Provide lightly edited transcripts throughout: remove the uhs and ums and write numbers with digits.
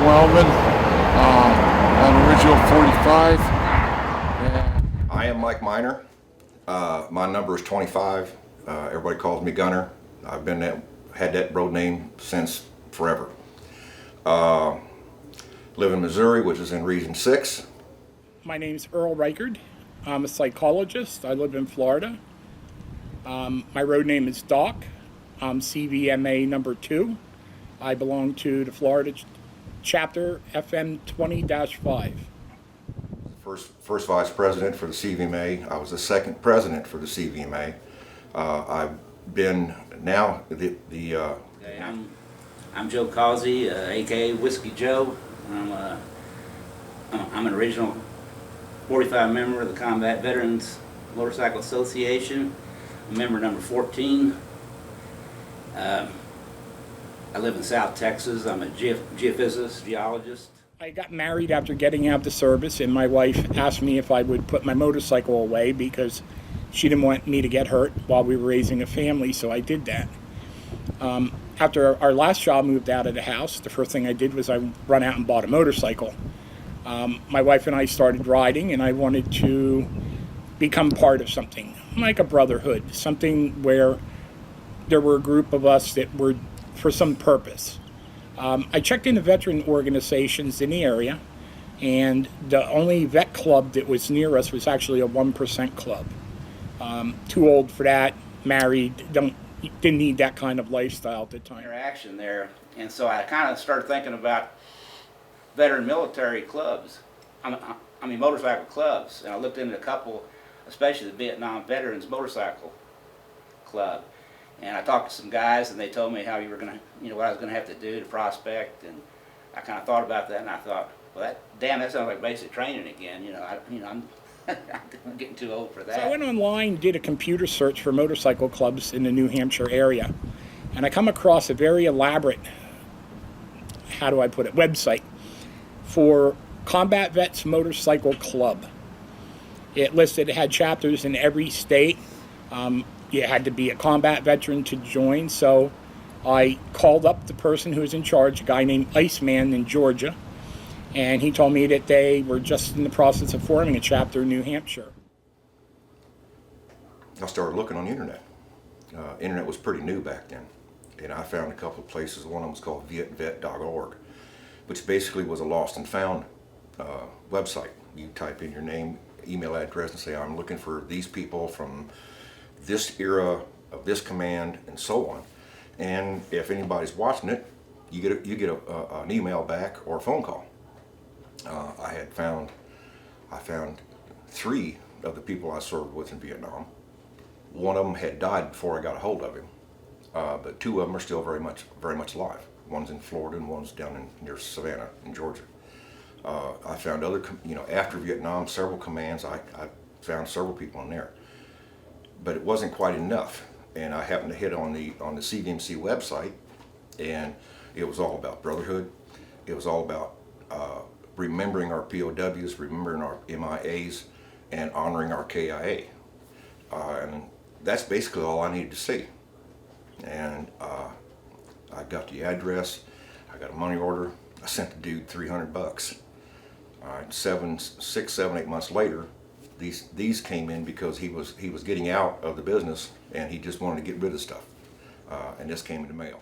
Wellman. I'm original 45. And I am Mike Miner. My number is 25. Everybody calls me Gunner. I've had that road name since forever. Live in Missouri, which is in Region 6. My name's Earl Reichard. I'm a psychologist. I live in Florida. My road name is Doc. I'm CVMA number 2. I belong to the Florida chapter FM 20-5. First vice president for the CVMA. I was the second president for the CVMA. I've been now Okay, I'm Joe Causey, aka Whiskey Joe. I'm an original 45 member of the Combat Veterans Motorcycle Association. I'm member number 14. I live in South Texas. I'm a geophysicist, geologist. I got married after getting out of the service, and my wife asked me if I would put my motorcycle away because she didn't want me to get hurt while we were raising a family, so I did that. After our last child moved out of the house, the first thing I did was I run out and bought a motorcycle. My wife and I started riding, and I wanted to become part of something, like a brotherhood, something where there were a group of us that were for some purpose. I checked into veteran organizations in the area, and the only vet club that was near us was actually a 1% club. Too old for that, married, didn't need that kind of lifestyle at the time. Interaction there, and so I kind of started thinking about veteran military clubs. I mean motorcycle clubs, and I looked into a couple, especially the Vietnam Veterans Motorcycle Club. And I talked to some guys, and they told me how what I was gonna have to do to prospect, and I kind of thought about that, and I thought, well, that sounds like basic training again. I'm getting too old for that. So I went online, did a computer search for motorcycle clubs in the New Hampshire area, and I come across a very elaborate, how do I put it, website for Combat Vets Motorcycle Club. It had chapters in every state. You had to be a combat veteran to join, so I called up the person who was in charge, a guy named Iceman in Georgia, and he told me that they were just in the process of forming a chapter in New Hampshire. I started looking on the internet. Internet was pretty new back then, and I found a couple of places. One of them was called vietvet.org, which basically was a lost and found website. You type in your name, email address, and say, I'm looking for these people from this era of this command, and so on. And if anybody's watching it, you get an email back or a phone call. I found 3 of the people I served with in Vietnam. One of them had died before I got a hold of him, but 2 of them are still very much alive. One's in Florida and one's down near Savannah in Georgia. I found after Vietnam, several commands. I found several people in there. But it wasn't quite enough, and I happened to hit on the CVMC website, and it was all about brotherhood. It was all about remembering our POWs, remembering our MIAs, and honoring our KIA. And that's basically all I needed to see. And I got the address, I got a money order, I sent the dude $300. 6, 7, 8 months later, these came in because he was getting out of the business, and he just wanted to get rid of stuff, and this came in the mail.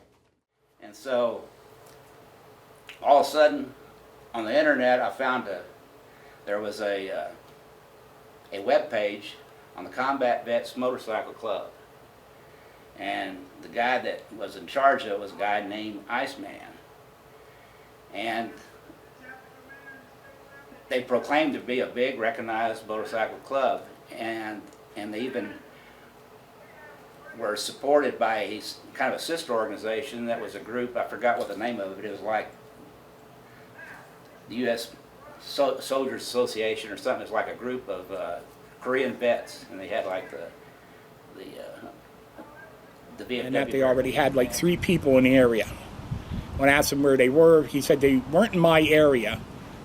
And so all of a sudden on the internet I found there was a web page on the Combat Vets Motorcycle Club, and the guy that was in charge of it was a guy named Iceman, and they proclaimed to be a big recognized motorcycle club, and they even were supported by a kind of a sister organization that was a group, I forgot what the name of it, it was like the U.S. Soldiers Association or something. It's like a group of Korean vets, and they had like the VFW. And that they already had like 3 people in the area. When I asked him where they were, he said they weren't in my area,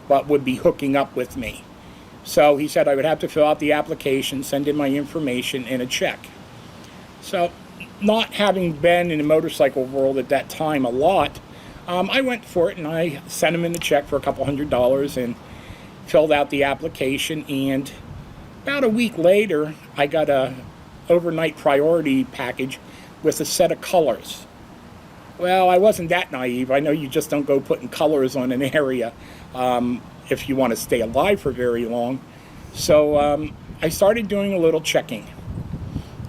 but would be hooking up with me. So he said I would have to fill out the application, send in my information, and a check. So not having been in the motorcycle world at that time a lot, I went for it and I sent him in the check for a couple $100 and filled out the application. And about a week later, I got a overnight priority package with a set of colors. Well, I wasn't that naive. I know you just don't go putting colors on an area if you want to stay alive for very long. So I started doing a little checking.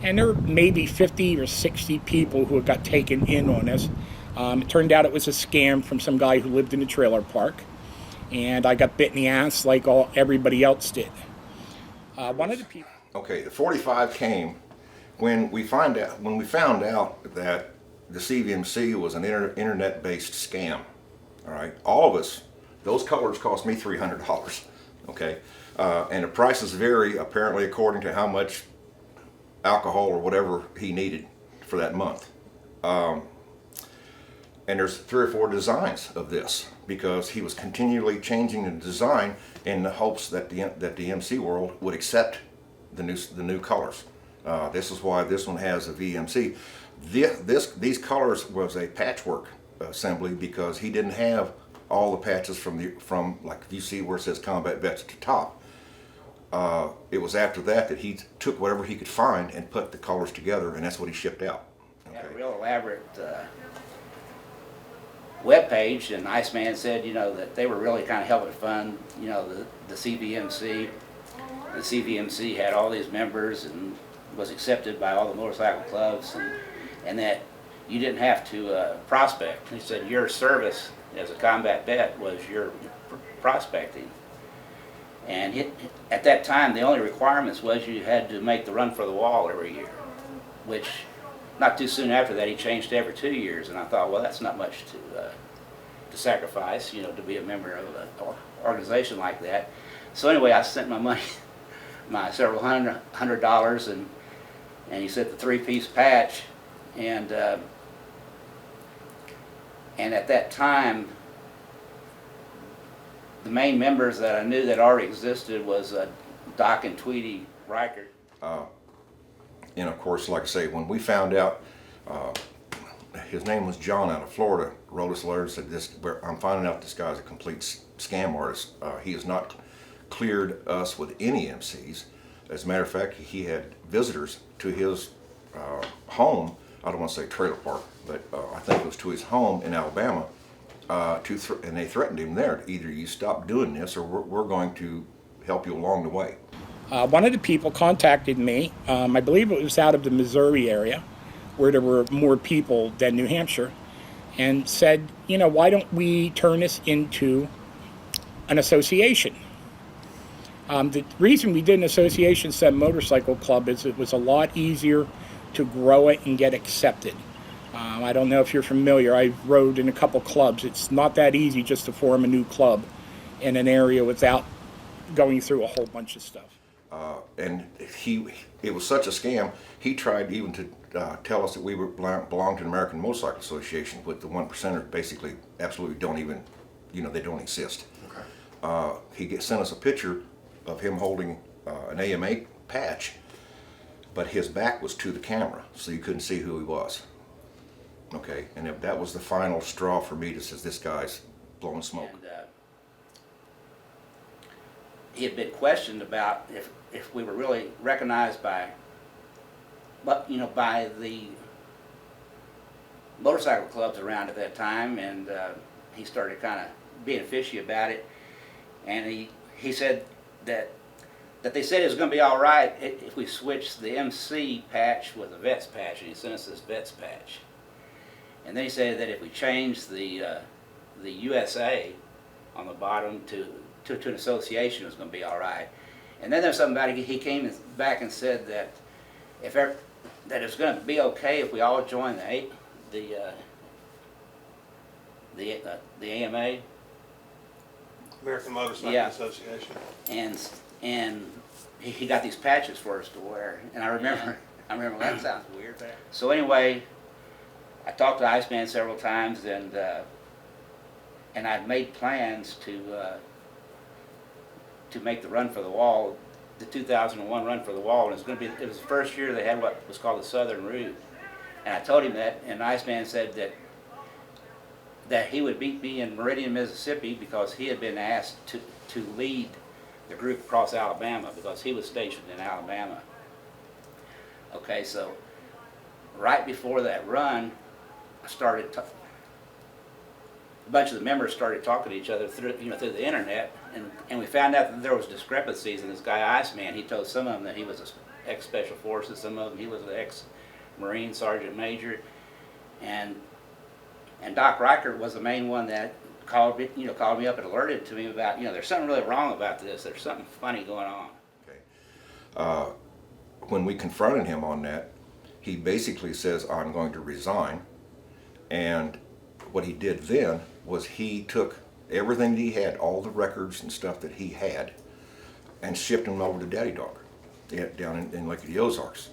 And there were maybe 50 or 60 people who got taken in on this. It turned out it was a scam from some guy who lived in a trailer park. And I got bit in the ass like everybody else did. One of the people... Okay, the 45 came when we found out that the CVMC was an internet-based scam. All right, all of us, those colors cost me $300. Okay, and the prices vary apparently according to how much alcohol or whatever he needed for that month. And there's 3 or 4 designs of this because he was continually changing the design in the hopes that the MC world would accept the new colors. This is why this one has a VMC. These colors was a patchwork assembly because he didn't have all the patches from like you see where it says combat vets at the top. It was after that he took whatever he could find and put the colors together, and that's what he shipped out. Okay. Had a real elaborate web page, and Iceman said, that they were really kind of helping fund, the CVMC. The CVMC had all these members and was accepted by all the motorcycle clubs, and that you didn't have to prospect. He said your service as a combat vet was your prospecting. And at that time, the only requirements was you had to make the run for the wall every year, which not too soon after that he changed to every 2 years. And I thought, well, that's not much to sacrifice, to be a member of an organization like that. So anyway, I sent my money, my several $100, and he said the 3-piece patch, and at that time, the main members that I knew that already existed was Doc and Tweety Reichert. And of course, like I say, when we found out, his name was John out of Florida, wrote us a letter and said, I'm finding out this guy's a complete scam artist. He has not cleared us with any MCs. As a matter of fact, he had visitors to his home. I don't want to say trailer park, but I think it was to his home in Alabama. And they threatened him there. Either you stop doing this or we're going to help you along the way. One of the people contacted me, I believe it was out of the Missouri area, where there were more people than New Hampshire, and said, why don't we turn this into an association? The reason we did an association said motorcycle club is it was a lot easier to grow it and get accepted. I don't know if you're familiar. I rode in a couple clubs. It's not that easy just to form a new club in an area without going through a whole bunch of stuff. And it was such a scam, he tried even to tell us that we belonged to the American Motorcycle Association, with the 1%ers basically absolutely don't even, they don't exist. Okay. He sent us a picture of him holding an AMA patch, but his back was to the camera, so you couldn't see who he was. Okay, and that was the final straw for me to say this guy's blowing smoke. And, he had been questioned about if we were really recognized by the motorcycle clubs around at that time, and he started kind of being fishy about it. And he said that they said it was going to be all right if we switched the MC patch with a Vets patch, and he sent us this Vets patch. And then he said that if we changed the USA on the bottom to an association, it was going to be all right. And then there's something about it. He came back and said that that it was going to be okay if we all joined the AMA, American Motorcycle Yeah. Association. and he got these patches for us to wear. And I remember that sounds weird. So anyway, I talked to Iceman several times, and I'd made plans to make the run for the wall, the 2001 run for the wall, and it was the first year they had what was called the Southern Route. And I told him that, and Iceman said that that he would meet me in Meridian, Mississippi, because he had been asked to lead the group across Alabama, because he was stationed in Alabama. Okay, so right before that run, a bunch of the members started talking to each other through the internet, and we found out that there was discrepancies in this guy Iceman. He told some of them that he was an ex-Special Forces, some of them he was an ex-Marine Sergeant Major, and Doc Reichert was the main one that called me up and alerted to me about, there's something really wrong about this. There's something funny going on. Okay. When we confronted him on that, he basically says, I'm going to resign. And what he did then was he took everything that he had, all the records and stuff that he had, and shipped them over to Daddy Dog down in Lake of the Ozarks.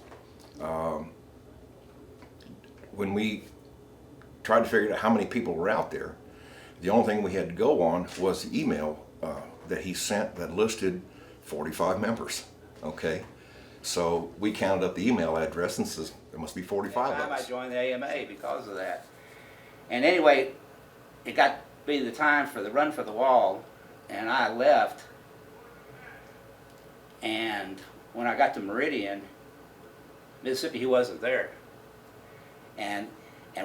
When we tried to figure out how many people were out there, the only thing we had to go on was the email that he sent that listed 45 members. Okay, so we counted up the email address and says there must be 45 of I us. joined the AMA because of that. And anyway, it got to be the time for the run for the wall, and I left. And when I got to Meridian, Mississippi, he wasn't there. And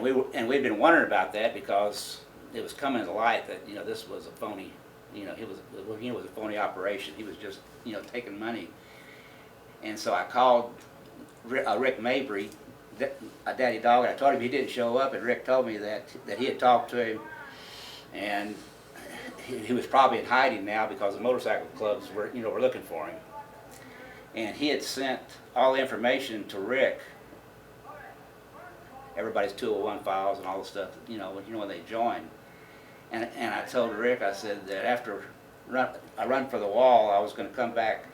we'd been wondering about that, because it was coming to light that this was a phony, he was a phony operation. He was just taking money. And so I called Rick Mabry, Daddy Dog, and I told him he didn't show up, and Rick told me that he had talked to him, and he was probably in hiding now because the motorcycle clubs were looking for him. And he had sent all the information to Rick, everybody's 201 files and all the stuff, when they joined. And I told Rick, I said that after I run for the wall, I was going to come back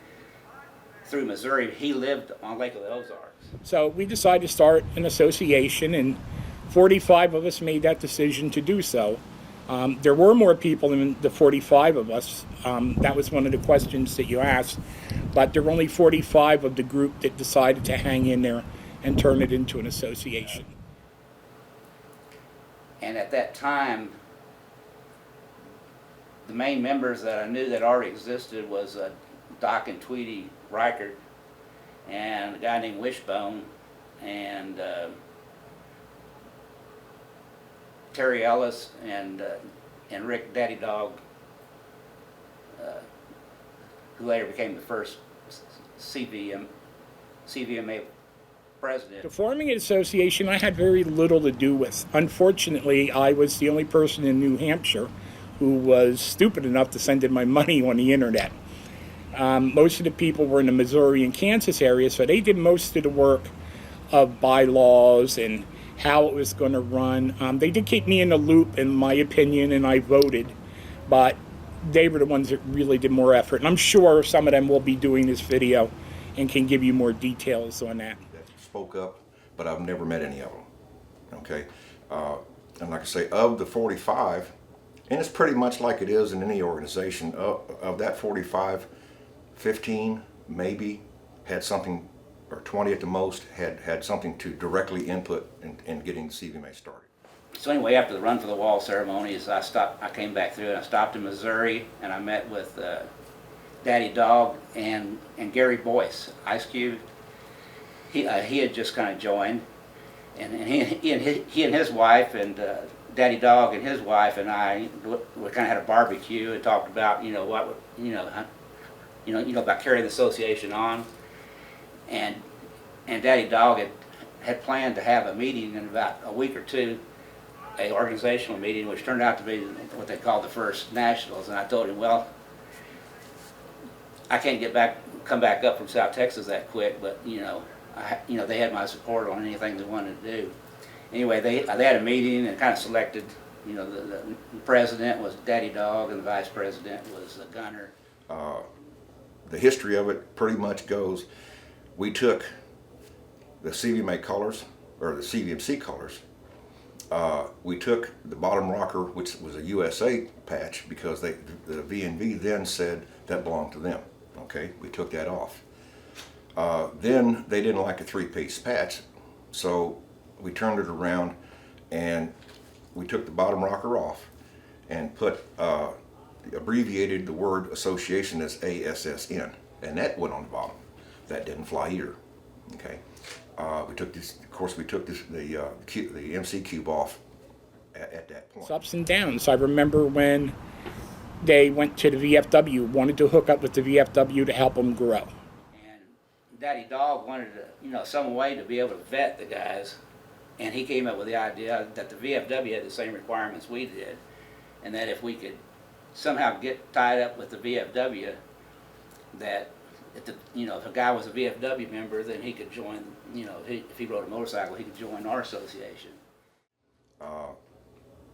through Missouri. He lived on Lake of the Ozarks. So we decided to start an association, and 45 of us made that decision to do so. There were more people than the 45 of us. That was one of the questions that you asked. But there were only 45 of the group that decided to hang in there and turn it into an association. And at that time, the main members that I knew that already existed was Doc and Tweety Reichert, and a guy named Wishbone, and Terry Ellis, and Rick Daddy Dog, who later became the first CVMA president. The forming an association I had very little to do with. Unfortunately, I was the only person in New Hampshire who was stupid enough to send in my money on the internet. Most of the people were in the Missouri and Kansas area, so they did most of the work of bylaws and how it was going to run. They did keep me in the loop, in my opinion, and I voted, but they were the ones that really did more effort. And I'm sure some of them will be doing this video and can give you more details on that. Spoke up, but I've never met any of them. Okay, and like I say, of the 45, and it's pretty much like it is in any organization, of that 45, 15 maybe had something, or 20 at the most, had something to directly input in getting the CVMA started. So anyway, after the Run for the Wall ceremonies, I came back through, and I stopped in Missouri, and I met with Daddy Dog and Gary Boyce, Ice Cube. He had just kind of joined, and he and his wife, and Daddy Dog and his wife and I, we kind of had a barbecue and talked about about carrying the association on, and Daddy Dog had planned to have a meeting in about a week or two, an organizational meeting, which turned out to be what they called the first nationals. And I told him, well, I can't come back up from South Texas that quick, but they had my support on anything they wanted to do. Anyway, they had a meeting and kind of selected, the president was Daddy Dog and the vice president was Gunner. The history of it pretty much goes, we took the CVMA colors, or the CVMC colors, we took the bottom rocker, which was a USA patch, because the VNV then said that belonged to them. Okay, we took that off. Then they didn't like a three-piece patch, so we turned it around and we took the bottom rocker off and put abbreviated the word association as ASSN, and that went on the bottom. That didn't fly either. Okay, we took this. Of course, we took this the MC cube off at that point. It's ups and downs. I remember when they went to the VFW, wanted to hook up with the VFW to help them grow. And Daddy Dog wanted some way to be able to vet the guys, and he came up with the idea that the VFW had the same requirements we did, and that if we could somehow get tied up with the VFW, that if a guy was a VFW member, then he could join. If he rode a motorcycle, he could join our association.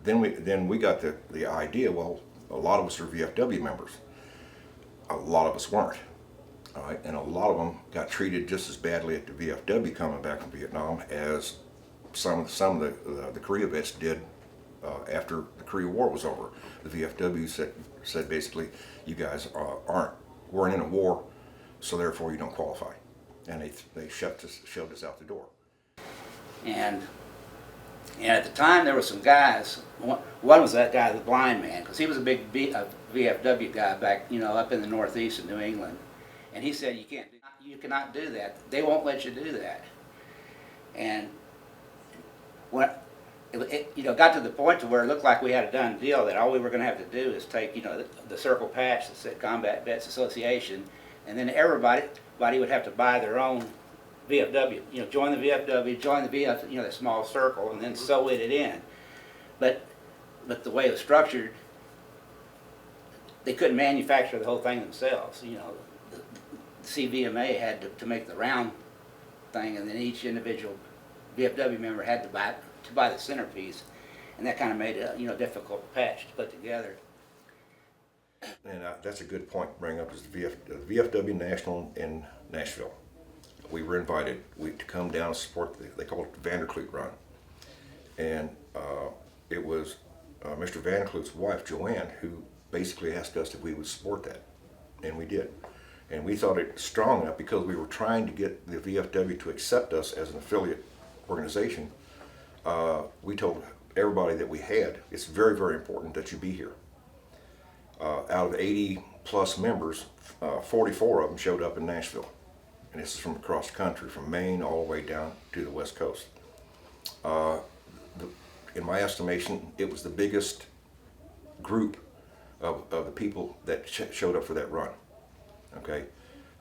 Then we got the idea. Well, a lot of us are VFW members. A lot of us weren't. All right, and a lot of them got treated just as badly at the VFW coming back from Vietnam as some of the Korea vets did after the Korea War was over. The VFW said basically, you guys weren't in a war, so therefore you don't qualify, and they shoved us out the door. And at the time there were some guys. One was that guy, the blind man, because he was a big VFW guy back, up in the Northeast of New England. And he said, you cannot do that. They won't let you do that. And when it got to the point to where it looked like we had a done deal, that all we were going to have to do is take, the circle patch that said Combat Vets Association, and then everybody would have to buy their own VFW. Join the VFW, join the VF, that small circle, and then sew it in. But the way it was structured, they couldn't manufacture the whole thing themselves. The CVMA had to make the round thing, and then each individual VFW member had to buy the centerpiece, and that kind of made it difficult patch to put together. And that's a good point to bring up, is the VFW National in Nashville. We were invited to come down and support, they call it the Vanderklut Run. And it was Mr. Vanderklut's wife, Joanne, who basically asked us if we would support that. And we did. And we thought it strong enough, because we were trying to get the VFW to accept us as an affiliate organization. We told everybody that we had, it's very, very important that you be here. Out of 80 plus members, 44 of them showed up in Nashville. And this is from across the country, from Maine all the way down to the West Coast. In my estimation, it was the biggest group of the people that showed up for that run. Okay,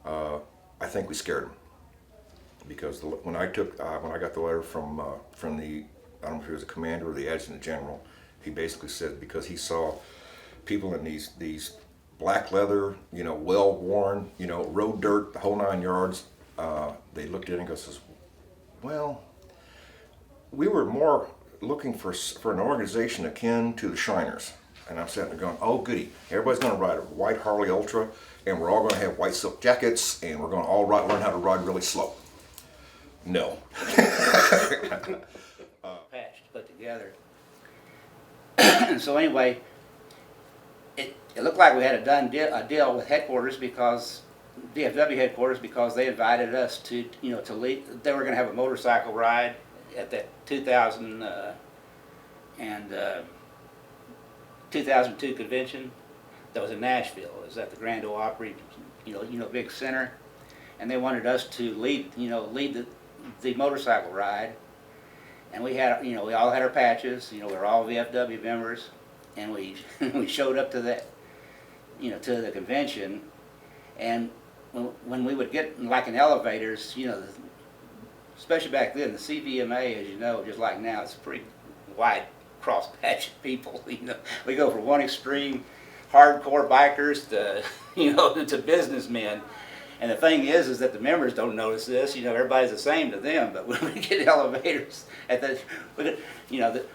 I think we scared them, because when I got the letter from the, I don't know if he was a commander or the adjutant general, he basically said, because he saw people in these black leather, well worn, road dirt, the whole 9 yards. They looked at it and goes, well, we were more looking for an organization akin to the Shriners. And I'm sitting there going, oh goody, everybody's going to ride a white Harley Ultra, and we're all going to have white silk jackets, and we're going to all learn how to ride really slow. No. Patch to put together. And so anyway, it looked like we had a deal with headquarters, because DFW headquarters, because they invited us to to lead. They were going to have a motorcycle ride at that 2002 convention that was in Nashville. It was at the Grand Ole Opry, big center, and they wanted us to lead the motorcycle ride. And we had, we all had our patches. We were all VFW members, and we we showed up to that, to the convention. And when we would get like in elevators, especially back then, the CVMA, as you know, just like now, it's a pretty wide cross patch of people. We go from one extreme, hardcore bikers to to businessmen. And the thing is that the members don't notice this. Everybody's the same to them. But when we get elevators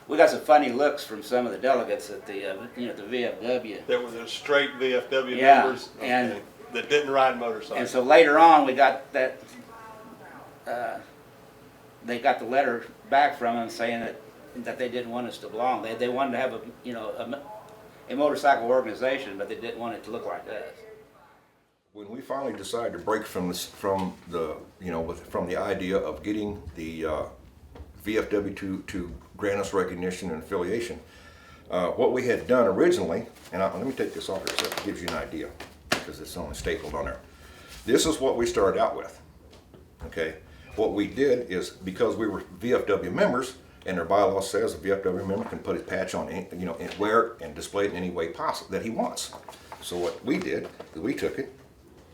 we got some funny looks from some of the delegates at the the VFW. There were the straight VFW Yeah, members, and- okay, that didn't ride motorcycles. And so later on, we got that. They got the letter back from them saying that they didn't want us to belong. They wanted to have a motorcycle organization, but they didn't want it to look like us. When we finally decided to break from the idea of getting the VFW to grant us recognition and affiliation. What we had done originally, and let me take this off here so it gives you an idea, because it's only stapled on there. This is what we started out with, okay? What we did is, because we were VFW members, and their bylaw says a VFW member can put his patch on, and wear it and display it in any way possible that he wants. So what we did is we took it,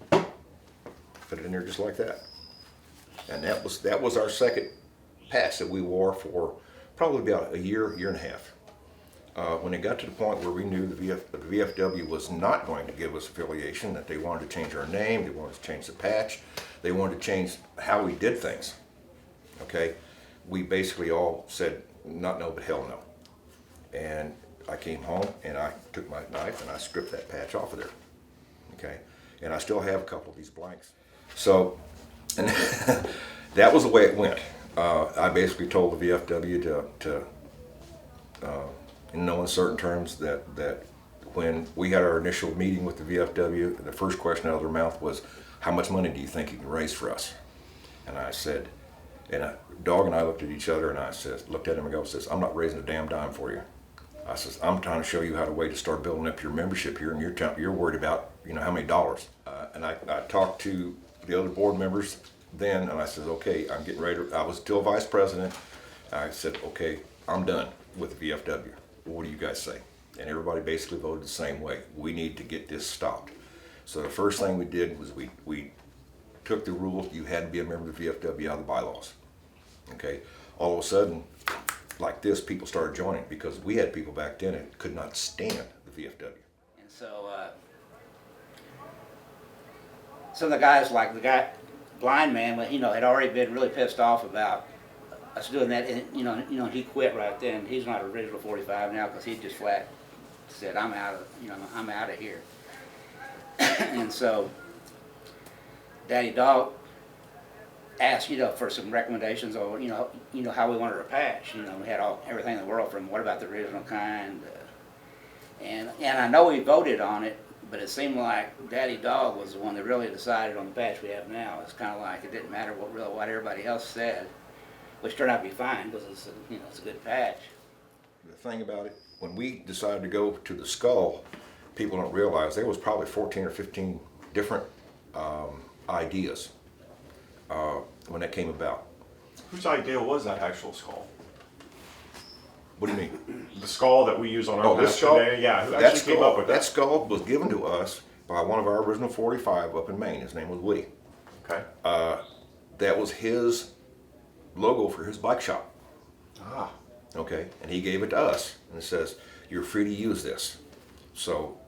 put it in there just like that. And that was our second patch that we wore for probably about a year and a half. When it got to the point where we knew the VFW was not going to give us affiliation, that they wanted to change our name, they wanted to change the patch, they wanted to change how we did things, okay? We basically all said, not no, but hell no. And I came home and I took my knife and I stripped that patch off of there, okay? And I still have a couple of these blanks. So, and that was the way it went. I basically told the VFW in no uncertain terms that when we had our initial meeting with the VFW, the first question out of their mouth was, how much money do you think you can raise for us? And I said, Dog and I looked at each other and I looked at him and says, I'm not raising a damn dime for you. I says, I'm trying to show you how to start building up your membership here, and you're worried about, how many dollars. And I talked to the other board members then, and I said, okay, I'm getting ready I was still vice president. I said, okay, I'm done with the VFW. What do you guys say? And everybody basically voted the same way. We need to get this stopped. So the first thing we did was we took the rule, you had to be a member of the VFW out of the bylaws. Okay, all of a sudden, like this, people started joining because we had people back then that could not stand the VFW. And so, some of the guys, like the blind man, had already been really pissed off about us doing that, and he quit right then. He's not original 45 now because he just flat said, I'm out of here. And so, Daddy Dog asked, for some recommendations on, how we wanted our patch. We had everything in the world from what about the original kind, and I know we voted on it, but it seemed like Daddy Dog was the one that really decided on the patch we have now. It's kind of like it didn't matter what everybody else said, which turned out to be fine because it's a good patch. The thing about it, when we decided to go to the skull, people don't realize there was probably 14 or 15 different ideas when that came about. Whose idea was that actual skull? What do you mean? The skull that we use on our This patch skull? today? Yeah, who actually came up with that that? skull was given to us by one of our original 45 up in Maine. His name was Woody. Okay. That was his logo for his bike shop. Ah. Okay, and he gave it to us, and it says, you're free to use this. So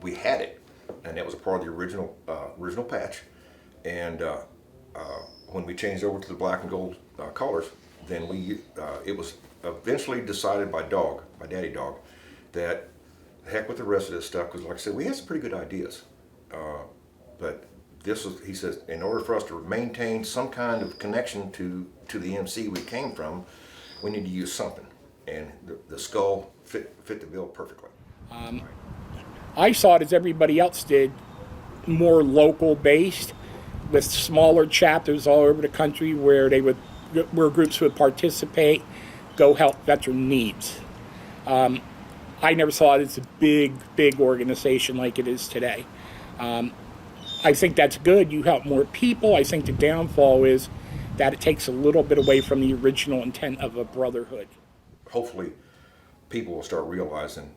we had it, and that was a part of the original patch. And when we changed over to the black and gold colors, then it was eventually decided by Daddy Dog, that heck with the rest of this stuff, because like I said, we had some pretty good ideas. But he says, in order for us to maintain some kind of connection to the MC we came from, we need to use something. And the skull fit the bill perfectly. I saw it as everybody else did, more local based, with smaller chapters all over the country where groups would participate, go help veteran needs. I never saw it as a big organization like it is today. I think that's good. You help more people. I think the downfall is that it takes a little bit away from the original intent of a brotherhood. Hopefully, people will start realizing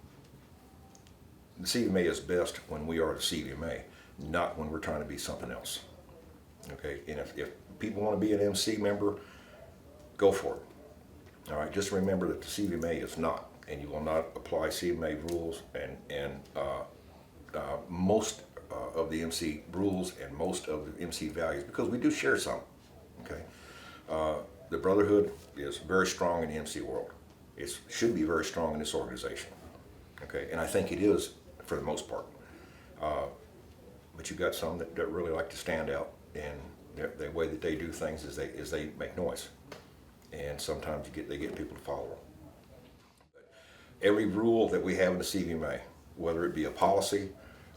the CVMA is best when we are the CVMA, not when we're trying to be something else. Okay, and if people want to be an MC member, go for it. All right, just remember that the CVMA is not, and you will not apply CVMA rules and most of the MC rules and most of the MC values, because we do share some. Okay, the brotherhood is very strong in the MC world. It should be very strong in this organization. Okay, and I think it is for the most part. But you've got some that really like to stand out, and the way that they do things is they make noise, and sometimes they get people to follow them. But every rule that we have in the CVMA, whether it be a policy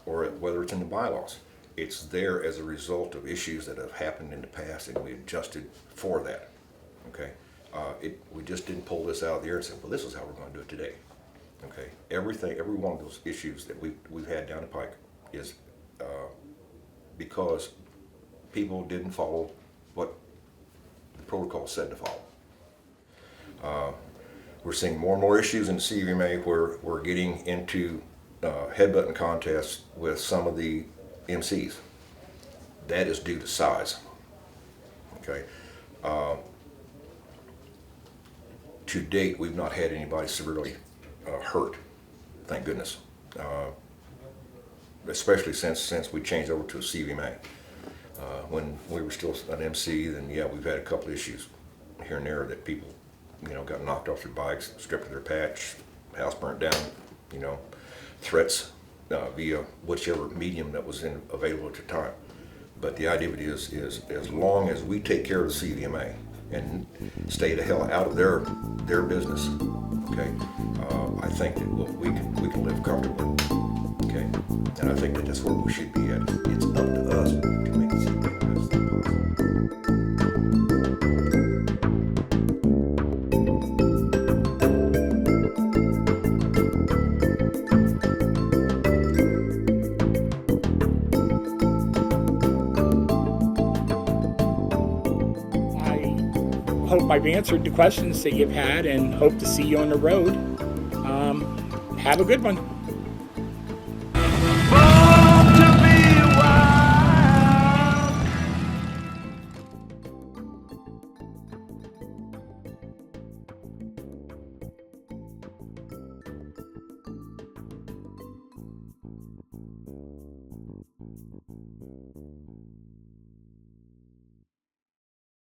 or whether it's in the bylaws, it's there as a result of issues that have happened in the past, and we adjusted for that. Okay, We just didn't pull this out of the air and say, well, this is how we're going to do it today. Okay, every one of those issues that we've had down the pike is because people didn't follow what the protocol said to follow. We're seeing more and more issues in the CVMA where we're getting into headbutting contests with some of the MCs. That is due to size. Okay. To date, we've not had anybody severely hurt, thank goodness. Especially since we changed over to a CVMA. When we were still an MC, then yeah, we've had a couple issues here and there that people, got knocked off their bikes, stripped of their patch, house burnt down, threats via whichever medium that was available at the time. But the idea of it is as long as we take care of the CVMA and stay the hell out of their business, okay, I think that we can live comfortably, okay, and I think that that's where we should be at. It's up to us to make the CVMA the best thing possible. I hope I've answered the questions that you've had and hope to see you on the road. Have a good one.